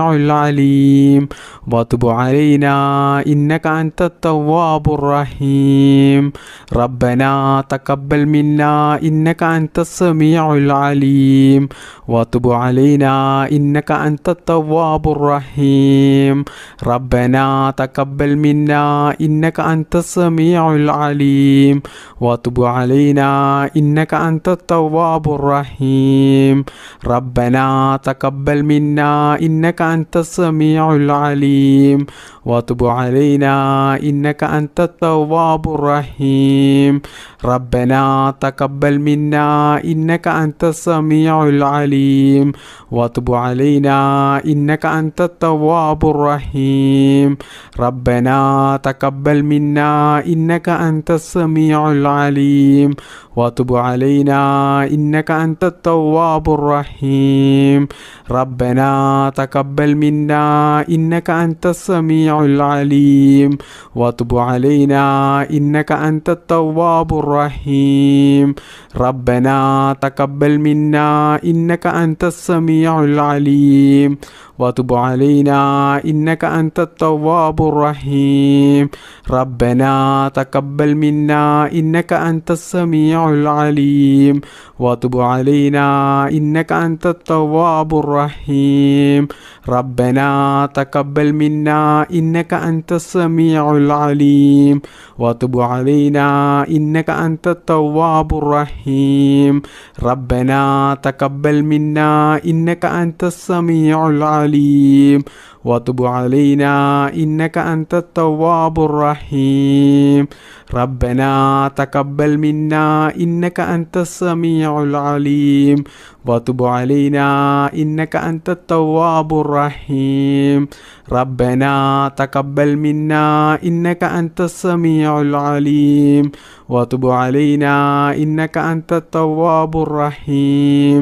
السميع العليم وتب علينا إنك أنت التواب الرحيم ربنا تقبل منا إنك أنت السميع العليم وتب علينا إنك أنت التواب الرحيم ربنا تقبل منا إنك أنت السميع العليم وتب علينا إنك أنت التواب الرحيم ربنا تقبل منا إنك أنت السميع العليم وتب علينا إنك أنت التواب الرحيم ربنا تقبل منا إنك أنت السميع العليم وتب علينا إنك أنت التواب الرحيم ربنا تقبل منا إنك أنت السميع العليم وتب علينا إنك أنت التواب الرحيم ربنا تقبل منا إنك أنت السميع العليم وتب علينا إنك أنت التواب الرحيم ربنا تقبل منا إنك أنت السميع العليم وتب علينا إنك أنت التواب الرحيم ربنا تقبل منا إنك أنت السميع العليم وتب علينا إنك أنت التواب الرحيم ربنا تقبل منا إنك أنت السميع العليم وتب علينا إنك أنت التواب الرحيم ربنا تقبل منا إنك أنت السميع العليم وتب علينا إنك أنت التواب الرحيم ربنا تقبل منا إنك أنت السميع العليم وتب علينا إنك أنت التواب الرحيم ربنا تقبل منا إنك أنت السميع العليم وتب علينا إنك أنت التواب الرحيم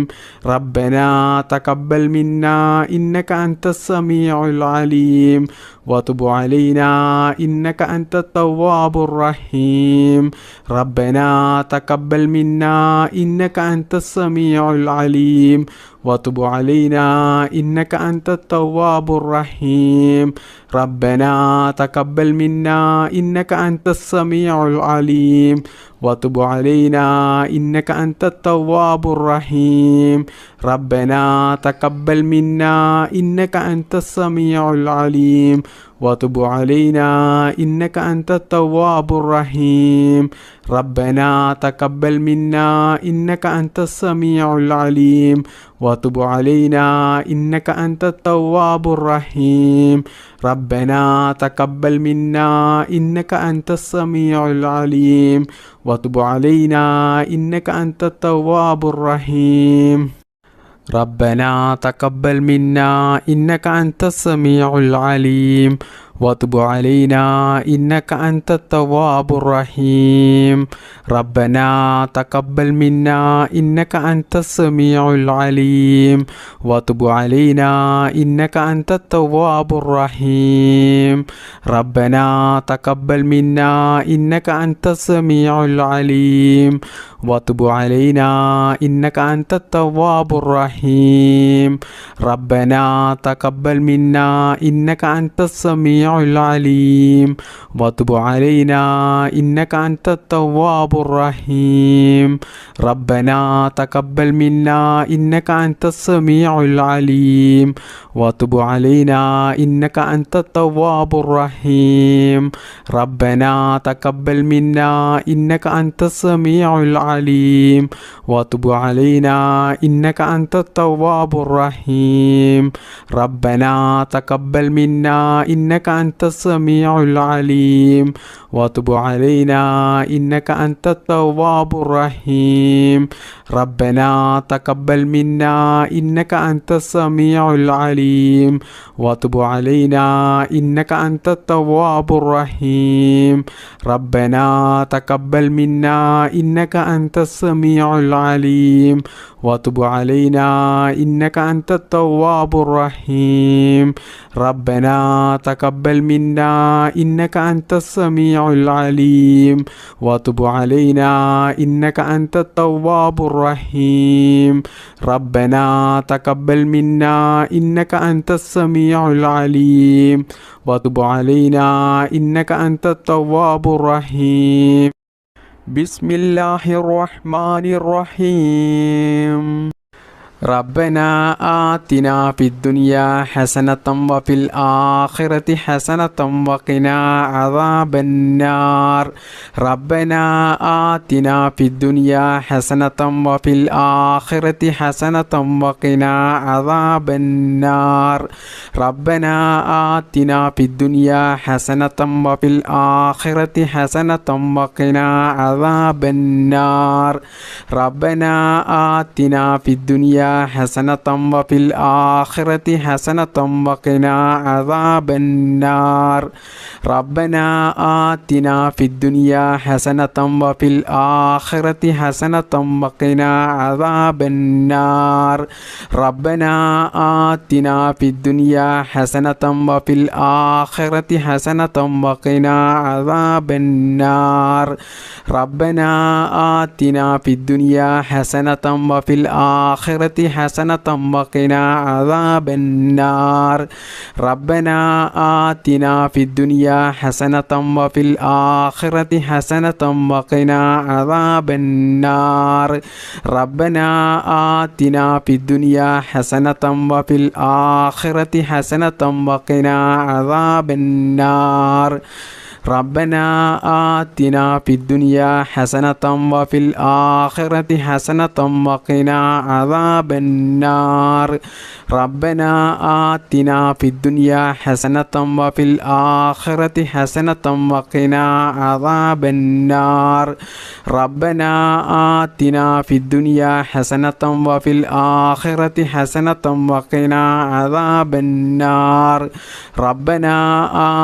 ربنا تقبل منا إنك أنت السميع العليم وتب علينا إنك أنت التواب الرحيم ربنا تقبل منا إنك أنت السميع العليم وتب علينا إنك أنت التواب الرحيم ربنا تقبل منا إنك أنت السميع العليم وتب علينا إنك أنت التواب الرحيم ربنا تقبل منا إنك أنت السميع العليم وتب علينا إنك أنت التواب الرحيم ربنا تقبل منا إنك أنت السميع العليم وتب علينا إنك أنت التواب الرحيم ربنا تقبل منا إنك أنت السميع العليم وتب علينا إنك أنت التواب الرحيم ربنا تقبل منا إنك أنت السميع العليم وتب علينا إنك أنت التواب الرحيم ربنا تقبل منا إنك أنت السميع العليم وتب علينا إنك أنت التواب الرحيم ربنا تقبل منا إنك أنت السميع العليم وتب علينا إنك أنت التواب الرحيم ربنا تقبل منا إنك أنت السميع العليم وتب علينا إنك أنت التواب الرحيم ربنا تقبل منا إنك أنت السميع العليم وتب علينا إنك أنت التواب الرحيم ربنا تقبل منا إنك أنت السميع العليم وتب علينا إنك أنت التواب الرحيم ربنا تقبل منا إنك أنت السميع العليم وتب علينا إنك أنت التواب الرحيم ربنا تقبل منا إنك أنت السميع العليم وتب علينا إنك أنت التواب الرحيم ربنا تقبل منا إنك أنت السميع العليم وتب علينا إنك أنت التواب الرحيم ربنا تقبل تقبل منا إنك أنت السميع العليم وتب علينا إنك أنت التواب الرحيم ربنا تقبل منا إنك أنت السميع العليم وتب علينا إنك أنت التواب الرحيم بسم الله الرحمن الرحيم ربنا آتنا في الدنيا حسنة وفي الآخرة حسنة وقنا عذاب النار ربنا آتنا في الدنيا حسنة وفي الآخرة حسنة وقنا عذاب النار ربنا آتنا في الدنيا حسنة وفي الآخرة حسنة وقنا عذاب النار ربنا آتنا في الدنيا حسنة وفي الآخرة حسنة وقنا عذاب النار ربنا آتنا في الدنيا حسنة وفي الآخرة حسنة وقنا عذاب النار ربنا آتنا في الدنيا حسنة وفي الآخرة حسنة وقنا عذاب النار ربنا آتنا في الدنيا حسنة وفي الآخرة حسنة وقنا عذاب النار ربنا آتنا في الدنيا حسنة وفي الآخرة حسنة وقنا عذاب النار ربنا آتنا في الدنيا حسنة وفي الآخرة حسنة وقنا عذاب النار ربنا آتنا في الدنيا حسنة وفي الآخرة حسنة وقنا عذاب النار ربنا آتنا في الدنيا حسنة وفي الآخرة حسنة وقنا عذاب النار ربنا آتنا في الدنيا حسنة وفي الآخرة حسنة وقنا عذاب النار ربنا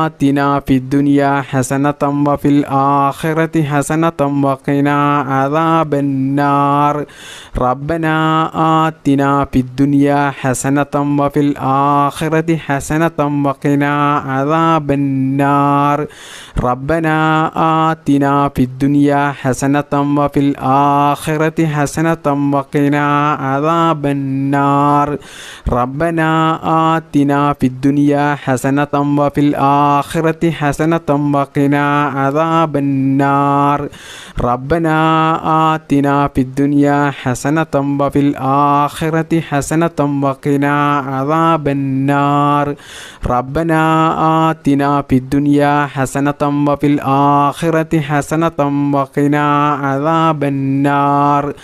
آتنا في الدنيا حسنة وفي الآخرة حسنة وقنا عذاب النار ربنا آتنا في الدنيا حسنة وفي الآخرة حسنة وقنا عذاب النار ربنا آتنا في الدنيا حسنة وفي الآخرة حسنة وقنا عذاب النار ربنا آتنا في الدنيا حسنة وفي الآخرة حسنة وقنا عذاب النار ربنا آتنا في الدنيا حسنة وفي الآخرة حسنة وقنا عذاب النار ربنا آتنا في الدنيا حسنة وفي الآخرة حسنة وقنا عذاب النار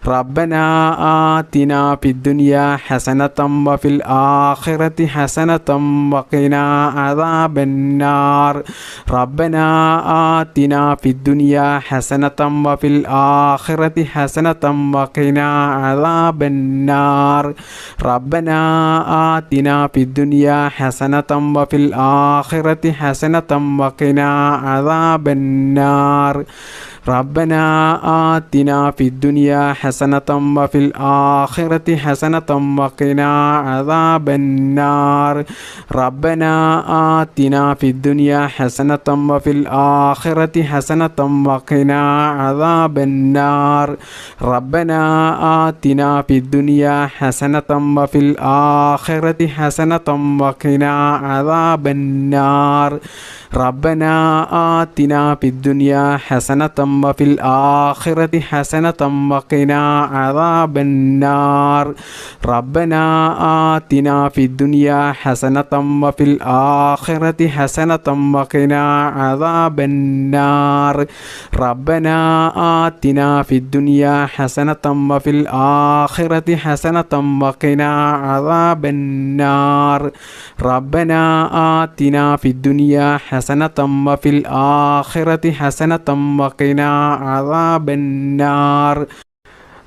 ربنا آتنا في الدنيا حسنة وفي الآخرة حسنة وقنا عذاب النار ربنا آتنا في الدنيا حسنة وفي الآخرة حسنة وقنا عذاب النار ربنا آتنا في الدنيا حسنة وفي الآخرة حسنة وقنا عذاب النار ربنا آتنا في الدنيا حسنة وفي الآخرة حسنة وقنا عذاب النار ربنا آتنا في الدنيا حسنة وفي الآخرة حسنة وقنا عذاب النار ربنا آتنا في الدنيا حسنة وفي الآخرة حسنة وقنا عذاب النار ربنا آتنا في الدنيا حسنة وفي الآخرة حسنة وقنا عذاب النار ربنا آتنا في الدنيا حسنة وفي الآخرة حسنة وقنا عذاب النار ربنا آتنا في الدنيا حسنة وفي الآخرة حسنة وقنا عذاب النار ربنا آتنا في الدنيا حسنة وفي الآخرة حسنة وقنا عذاب النار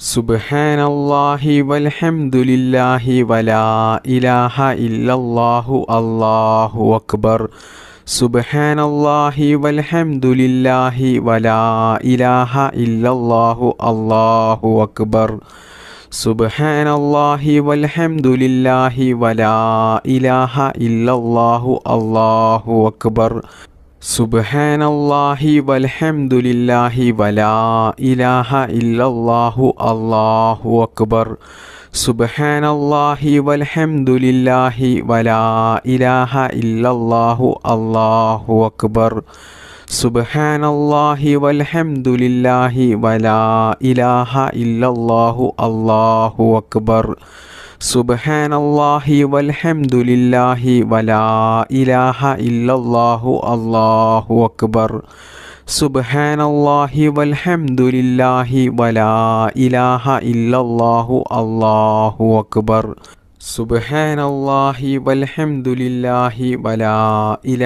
സുബ്ഹാനല്ലാഹി വൽഹംദുലില്ലാഹി വലാ ഇലാഹ ഇല്ലല്ലാഹു അല്ലാഹു അക്ബർ. സുബ്ഹാനല്ലാഹി വൽഹംദുലില്ലാഹി വലാ ഇലാഹ ഇല്ലല്ലാഹു അല്ലാഹു അക്ബർ. സുബ്ഹാനല്ലാഹി വൽഹംദുലില്ലാഹി വലാ ഇലാഹ ഇല്ലല്ലാഹു അല്ലാഹു അക്ബർ. സുബ്ഹാനല്ലാഹി വൽഹംദുലില്ലാഹി വലാ ഇലാഹ ഇല്ലല്ലാഹു അല്ലാഹു അക്ബർ. സുബ്ഹാനല്ലാഹി വൽഹംദുലില്ലാഹി വലാ ഇലാഹ ഇല്ലല്ലാഹു അല്ലാഹു അക്ബർ. സുബ്ഹാനല്ലാഹി വൽഹംദുലില്ലാഹി വലാ ഇലാഹ ഇല്ലല്ലാഹു അല്ലാഹു അക്ബർ. സുബ്ഹാനല്ലാഹി വൽഹംദുലില്ലാഹി വലാ ഇലാഹ ഇല്ലല്ലാഹു അല്ലാഹു അക്ബർ. സുബ്ഹാനല്ലാഹി വൽഹംദുലില്ലാഹി വലാ ഇലാഹ ഇല്ലല്ലാഹു അല്ലാഹു അക്ബർ. സുബ്ഹാനല്ലാഹി വൽഹംദുലില്ലാഹി വലാ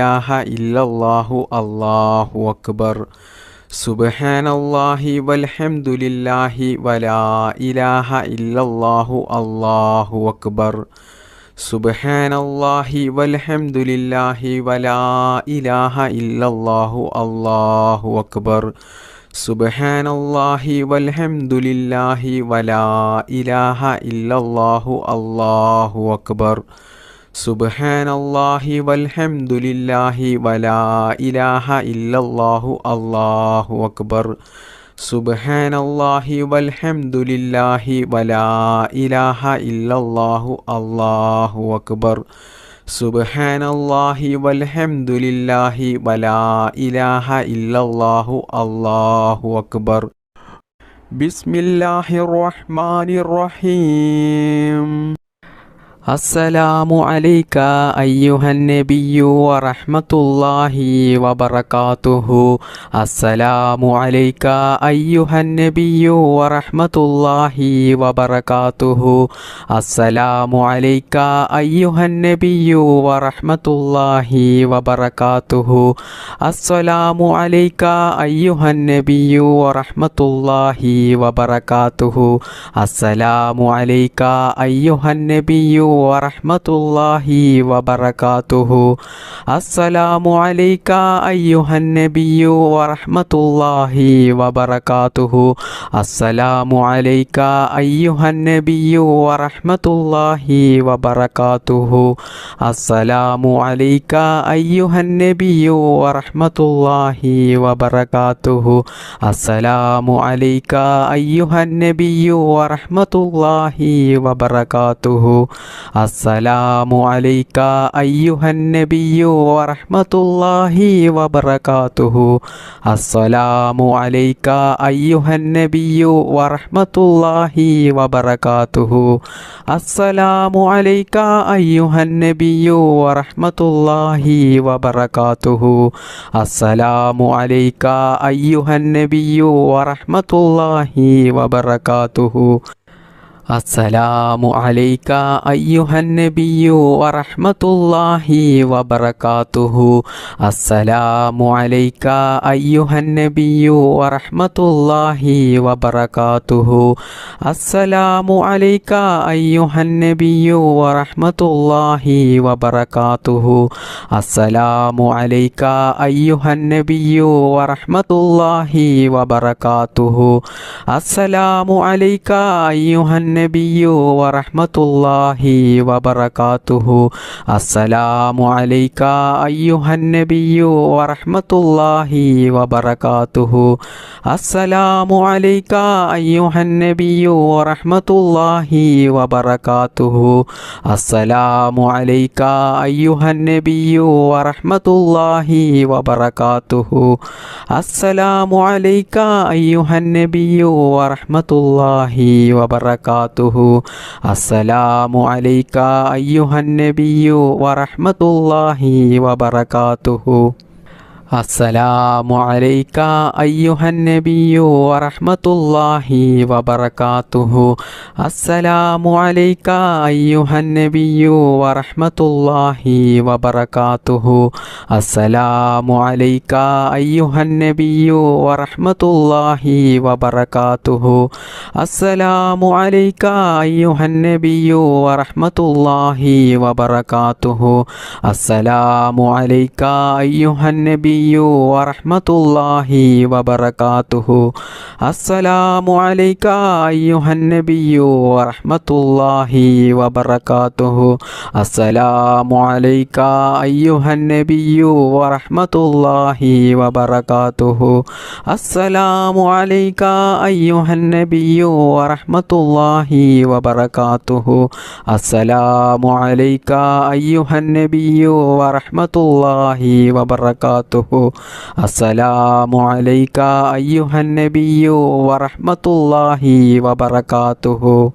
ഇലാഹ ഇല്ലല്ലാഹു അല്ലാഹു അക്ബർ. സുബ്ഹാനല്ലാഹി വൽഹംദുലില്ലാഹി വലാ ഇലാഹ ഇല്ലല്ലാഹു അല്ലാഹു അക്ബർ. സുബ്ഹാനല്ലാഹി വൽഹംദുലില്ലാഹി വലാ ഇലാഹ ഇല്ലല്ലാഹു അല്ലാഹു അക്ബർ. സുബ്ഹാനല്ലാഹി വൽഹംദുലില്ലാഹി വലാ ഇലാഹ ഇല്ലല്ലാഹു അല്ലാഹു അക്ബർ. സുബ്ഹാനല്ലാഹി വൽഹംദുലില്ലാഹി വലാ ഇലാഹ ഇല്ലല്ലാഹു അല്ലാഹു അക്ബർ. സുബ്ഹാനല്ലാഹി വൽഹംദുലില്ലാഹി വലാ ഇലാഹ ഇല്ലല്ലാഹു അല്ലാഹു അക്ബർ. സുബ്ഹാനല്ലാഹി വൽഹംദുലില്ലാഹി വലാ ഇലാഹ ഇല്ലല്ലാഹു അല്ലാഹു അക്ബർ. ബിസ്മില്ലാഹിർ റഹ്മാനിർ റഹീം. അസ്സലാമു അലൈക അയ്യുഹൻ നബിയ്യു വറഹ്മത്തുള്ളാഹി വബറകാതുഹു. അസ്സലാമു അലൈക അയ്യുഹൻ നബിയ്യു വറഹ്മത്തുള്ളാഹി വബറകാതുഹു. അസ്സലാമു അലൈക അയ്യുഹൻ നബിയ്യു വറഹ്മത്തുള്ളാഹി വബറകാതുഹു. അസ്സലാമു അലൈക അയ്യുഹൻ നബിയ്യു വറഹ്മത്തുള്ളാഹി വബറകാതുഹു. അസ്സലാമു അലൈക അയ്യുഹൻ നബിയ്യു വറഹ്മത്തുള്ളാഹി വബറകാതുഹു. അസ്സലാമു അലൈക അയ്യുഹൻ നബിയ്യു വറഹ്മത്തുള്ളാഹി വബറകാതുഹു. അസ്സലാമു അലൈക അയ്യുഹൻ നബിയ്യു വറഹ്മത്തുള്ളാഹി വബറകാതുഹു. അസ്സലാമു അലൈക അയ്യുഹൻ നബിയ്യു വറഹ്മത്തുള്ളാഹി വബറകാതുഹു. അസ്സലാമു അലൈക അയ്യുഹൻ നബിയ്യു വറഹ്മത്തുള്ളാഹി വബറകാതുഹു. അസ്സലാമു അലൈക അയ്യുഹൻ നബിയ്യു വറഹ്മത്തുള്ളാഹി വബറകാതുഹു. അസ്സലാമു അലൈക അയ്യുഹൻ നബിയ്യു വറഹ്മത്തുള്ളാഹി വബറകാതുഹു. അസ്സലാമു അലൈക അയ്യുഹൻ നബിയ്യു വറഹ്മത്തുള്ളാഹി വബറകാതുഹു. അസ്സലാമു അലൈക അയ്യുഹൻ നബിയ്യു വറഹ്മത്തുള്ളാഹി വബറകാതുഹു. അസ്സലാമു അലൈക അയ്യുഹൻ നബിയ്യു വറഹ്മത്തുള്ളാഹി വബറകാതുഹു. അസ്സലാമു അലൈക അയ്യുഹൻ നബിയ്യു വറഹ്മത്തുള്ളാഹി വബറകാതുഹു. അസ്സലാമു അലൈക അയ്യുഹൻ നബിയ്യു വറഹ്മത്തുള്ളാഹി വബറകാതുഹു. അസ്സലാമു അലൈക അയ്യുഹൻ നബിയ്യു വറഹ്മത്തുള്ളാഹി വബറകാതുഹു. അസ്സലാമു അലൈക അയ്യുഹൻ നബിയ്യു വറഹ്മത്തുള്ളാഹി വബറകാതുഹു. അസ്സലാമു അലൈക അയ്യുഹൻ നബിയ്യു വറഹ്മത്തുള്ളാഹി വബറകാതുഹു. അസ്സലാമു അലൈക അയ്യുഹൻ നബിയ്യു വറഹ്മത്തുള്ളാഹി വബറകാതുഹു. അസ്സലാമു അലൈക അയ്യുഹൻ നബിയ്യു വറഹ്മത്തുള്ളാഹി വബറകാതുഹു. അസ്സലാമു അലൈക അയ്യുഹൻ നബിയ്യു വറഹ്മത്തുള്ളാഹി വബറകാതുഹു. അസ്സലാമു അലൈക അയ്യുഹൻ നബിയ്യു വറഹ്മത്തുള്ളാഹി വബറകാതുഹു. അസ്സലാമു അലൈക അയ്യുഹൻ നബിയ്യു വറഹ്മത്തുള്ളാഹി വബറകാതുഹു. അസ്സലാമു അലൈക അയ്യുഹൻ നബിയ്യു വറഹ്മത്തുള്ളാഹി വബറകാതുഹു. അസ്സലാമു അലൈക അയ്യുഹൻ നബിയ്യു വറഹ്മത്തുള്ളാഹി വബറകാതുഹു. അസ്സലാമു അലൈക അയ്യുഹൻ നബിയ്യു വറഹ്മത്തുള്ളാഹി വബറകാതുഹു. അസ്സലാമു അലൈക അയ്യുഹൻ നബിയ്യു വറഹ്മത്തുള്ളാഹി വബറകാതുഹു. അസ്സലാമു അലൈക അയ്യുഹൻ നബിയ്യു വറഹ്മത്തുള്ളാഹി വബറകാതുഹു. അസ്സലാമു അലൈക അയ്യുഹൻ നബിയ്യു വറഹ്മത്തുള്ളാഹി വബറകാതുഹു. അസ്സലാമു അലൈക അയ്യുഹൻ നബിയ്യു വറഹ്മത്തുള്ളാഹി വബറകാതുഹു. അസ്സലാമു അലൈക അയ്യുഹൻ നബിയ്യു വറഹ്മത്തുള്ളാഹി വബറകാതുഹു. അസ്സലാമു അലൈക അയ്യുഹൻ നബിയ്യു വറഹ്മത്തുള്ളാഹി വബറകാതുഹു.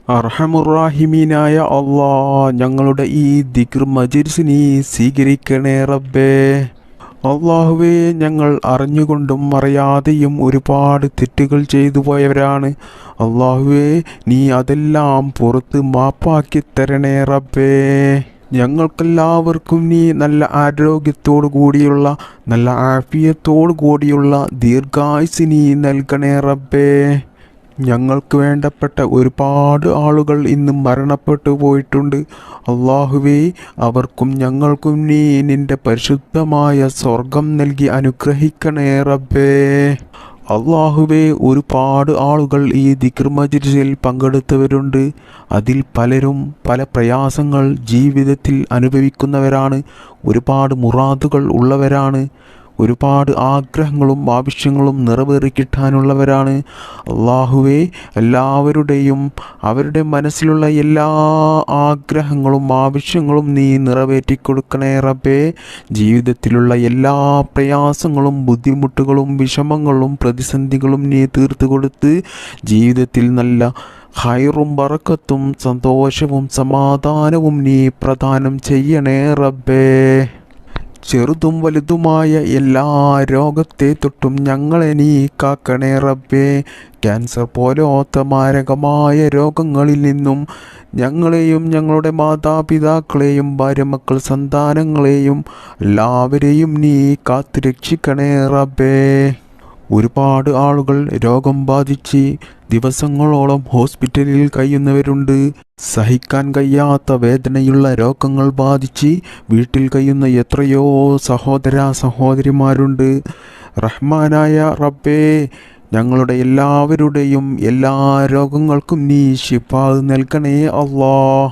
അർഹമുറാഹിമീനായ അല്ലാ, ഞങ്ങളുടെ ഈ ദിക്ർ മജ്‌ലിസിനെ സ്വീകരിക്കണേ റബ്ബേ. അല്ലാഹുവേ, ഞങ്ങൾ അറിഞ്ഞുകൊണ്ടും അറിയാതെയും ഒരുപാട് തെറ്റുകൾ ചെയ്തു പോയവരാണ്. അല്ലാഹുവേ, നീ അതെല്ലാം പുറത്ത് മാപ്പാക്കി തരണേ റബ്ബേ. ഞങ്ങൾക്കെല്ലാവർക്കും നീ നല്ല ആരോഗ്യത്തോടു കൂടിയുള്ള, നല്ല ആഫിയത്തോടു കൂടിയുള്ള ദീർഘായുസ്സ് നീ നൽകണേ റബ്ബേ. ഞങ്ങൾക്ക് വേണ്ടപ്പെട്ട ഒരുപാട് ആളുകൾ ഇന്ന് മരണപ്പെട്ടു പോയിട്ടുണ്ട്. അല്ലാഹുവേ, അവർക്കും ഞങ്ങൾക്കും നീ നിന്റെ പരിശുദ്ധമായ സ്വർഗം നൽകി അനുഗ്രഹിക്കണേ റബ്ബേ. അല്ലാഹുവേ, ഒരുപാട് ആളുകൾ ഈ ദിക്ർ മജ്‌ലിസിൽ പങ്കെടുത്തവരുണ്ട്. അതിൽ പലരും പല പ്രയാസങ്ങൾ ജീവിതത്തിൽ അനുഭവിക്കുന്നവരാണ്. ഒരുപാട് മുറാദുകൾ ഉള്ളവരാണ്. ഒരുപാട് ആഗ്രഹങ്ങളും ആവശ്യങ്ങളും നിറവേറി കിട്ടാനുള്ളവരാണ്. അല്ലാഹുവേ, എല്ലാവരുടെയും അവരുടെ മനസ്സിലുള്ള എല്ലാ ആഗ്രഹങ്ങളും ആവശ്യങ്ങളും നീ നിറവേറ്റിക്കൊടുക്കണേ റബ്ബേ. ജീവിതത്തിലുള്ള എല്ലാ പ്രയാസങ്ങളും ബുദ്ധിമുട്ടുകളും വിഷമങ്ങളും പ്രതിസന്ധികളും നീ തീർത്തു കൊടുത്ത് ജീവിതത്തിൽ നല്ല ഖൈറും ബറക്കത്തും സന്തോഷവും സമാധാനവും നീ പ്രദാനം ചെയ്യണേ റബ്ബേ. ചെറുതും വലുതുമായ എല്ലാ രോഗത്തെ തൊട്ടും ഞങ്ങളെ നീ കാക്കണേ റബ്ബേ. ക്യാൻസർ പോലത്തെ മാരകമായ രോഗങ്ങളിൽ നിന്നും ഞങ്ങളെയും ഞങ്ങളുടെ മാതാപിതാക്കളെയും ഭാര്യമക്കൾ സന്താനങ്ങളെയും എല്ലാവരെയും നീ കാത്തു രക്ഷിക്കണേ റബ്ബേ. ഒരുപാട് ആളുകൾ രോഗം ബാധിച്ച് ദിവസങ്ങളോളം ഹോസ്പിറ്റലിൽ കഴിയുന്നവരുണ്ട്. സഹിക്കാൻ കഴിയാത്ത വേദനയുള്ള രോഗങ്ങൾ ബാധിച്ച് വീട്ടിൽ കഴിയുന്ന എത്രയോ സഹോദര സഹോദരിമാരുണ്ട്. റഹ്മാനായ റബ്ബേ, ഞങ്ങളുടെ എല്ലാവരുടെയും എല്ലാ രോഗങ്ങൾക്കും നീ ശിഫാ നൽകണേ അല്ലാ.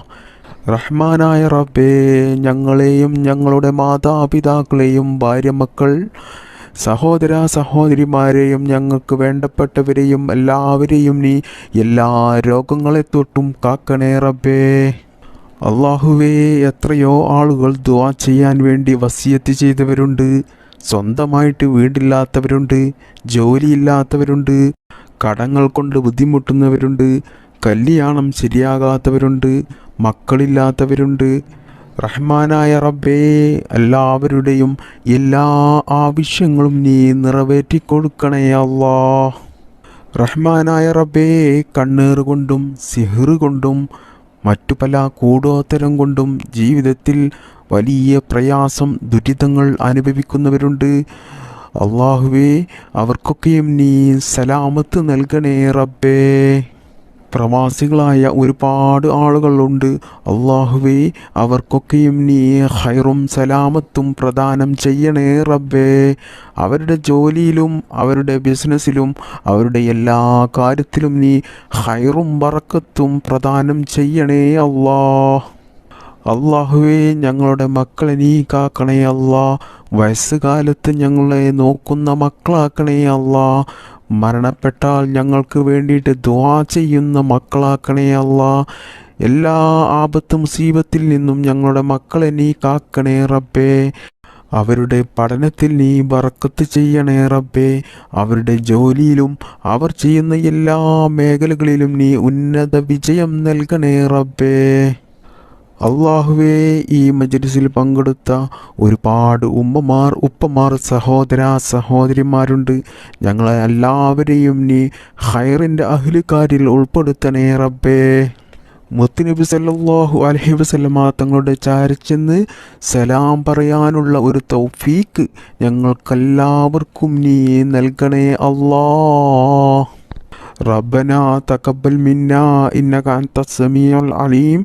റഹ്മാനായ റബ്ബേ, ഞങ്ങളെയും ഞങ്ങളുടെ മാതാപിതാക്കളെയും ഭാര്യമക്കൾ സഹോദര സഹോദരിമാരെയും ഞങ്ങൾക്ക് വേണ്ടപ്പെട്ടവരെയും എല്ലാവരെയും നീ എല്ലാ രോഗങ്ങളെ തൊട്ടും കാക്കണേ റബ്ബേ. അല്ലാഹുവേ, എത്രയോ ആളുകൾ ദുആ ചെയ്യാൻ വേണ്ടി വസിയത്ത് ചെയ്തവരുണ്ട്. സ്വന്തമായിട്ട് വീടില്ലാത്തവരുണ്ട്, ജോലിയില്ലാത്തവരുണ്ട്, കടങ്ങൾ കൊണ്ട് ബുദ്ധിമുട്ടുന്നവരുണ്ട്, കല്യാണം ശരിയാകാത്തവരുണ്ട്, മക്കളില്ലാത്തവരുണ്ട്. റഹ്മാനായ റബ്ബേ, എല്ലാവരുടെയും എല്ലാ ആവശ്യങ്ങളും നീ നിറവേറ്റിക്കൊടുക്കണേ അല്ലാ. റഹ്മാനായ റബ്ബേ, കണ്ണീർ കൊണ്ടും സിഹ്റ് കൊണ്ടും മറ്റു പല കൂടോത്തരം കൊണ്ടും ജീവിതത്തിൽ വലിയ പ്രയാസം ദുരിതങ്ങൾ അനുഭവിക്കുന്നവരുണ്ട്. അല്ലാഹുവേ, അവർക്കൊക്കെയും നീ സലാമത്ത് നൽകണേ റബ്ബേ. പ്രവാസികളായ ഒരുപാട് ആളുകളുണ്ട്. അല്ലാഹുവേ, അവർക്കൊക്കെയും നീ ഖൈറും സലാമത്തും പ്രദാനം ചെയ്യണേ റബ്ബേ. അവരുടെ ജോലിയിലും അവരുടെ ബിസിനസ്സിലും അവരുടെ എല്ലാ കാര്യത്തിലും നീ ഖൈറും ബറക്കത്തും പ്രദാനം ചെയ്യണേ അല്ലാ. അല്ലാഹുവേ, ഞങ്ങളുടെ മക്കളെ നീ കാക്കണേ അല്ലാ. വയസ്സുകാലത്ത് ഞങ്ങളെ നോക്കുന്ന മക്കളാക്കണേ അല്ലാ. മരണപ്പെട്ടാൽ ഞങ്ങൾക്ക് വേണ്ടിയിട്ട് ദുആ ചെയ്യുന്ന മക്കളാക്കണേ അല്ലാ. എല്ലാ ആപത്ത് മുസീബത്തിൽ നിന്നും ഞങ്ങളുടെ മക്കളെ നീ കാക്കണേ റബ്ബേ. അവരുടെ പഠനത്തിൽ നീ ബറക്കത്ത് ചെയ്യണേ റബ്ബേ. അവരുടെ ജോലിയിലും അവർ ചെയ്യുന്ന എല്ലാ മേഖലകളിലും നീ ഉന്നത വിജയം നൽകണേ റബ്ബേ. അള്ളാഹുവേ, ഈ മജ്ലിസിൽ പങ്കെടുത്ത ഒരുപാട് ഉമ്മമാർ, ഉപ്പമാർ, സഹോദരിമാരുണ്ട്. ഞങ്ങളെ എല്ലാവരെയും നീ ഖൈറിൻ്റെ അഹ്ലുകാരിൽ ഉൾപ്പെടുത്തണേ റബ്ബേ. മുത്തുനബി സല്ലല്ലാഹു അലൈഹി വസല്ലമ തങ്ങളുടെ ചാരച്ചെന്ന് സലാം പറയാനുള്ള ഒരു തൗഫീക്ക് ഞങ്ങൾക്കെല്ലാവർക്കും നീ നൽകണേ അല്ലാഹ്. ربنا تقبل منا إنك أنت السميع العليم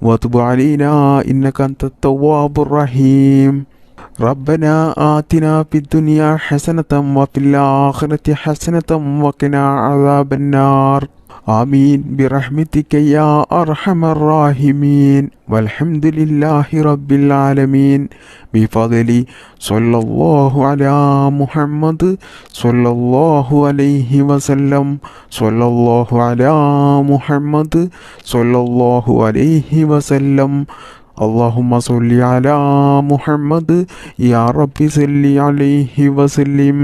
وتب علينا إنك أنت التواب الرحيم. ربنا آتنا في الدنيا حسنة وفي الآخرة حسنة وقنا عذاب النار. آمين برحمتك يا أرحم الراحمين. والحمد لله رب العالمين بفضل صلى الله على محمد صلى الله عليه وسلم. صلى الله على محمد صلى الله عليه وسلم. اللهم صل على محمد يا رب صل عليه وسلم.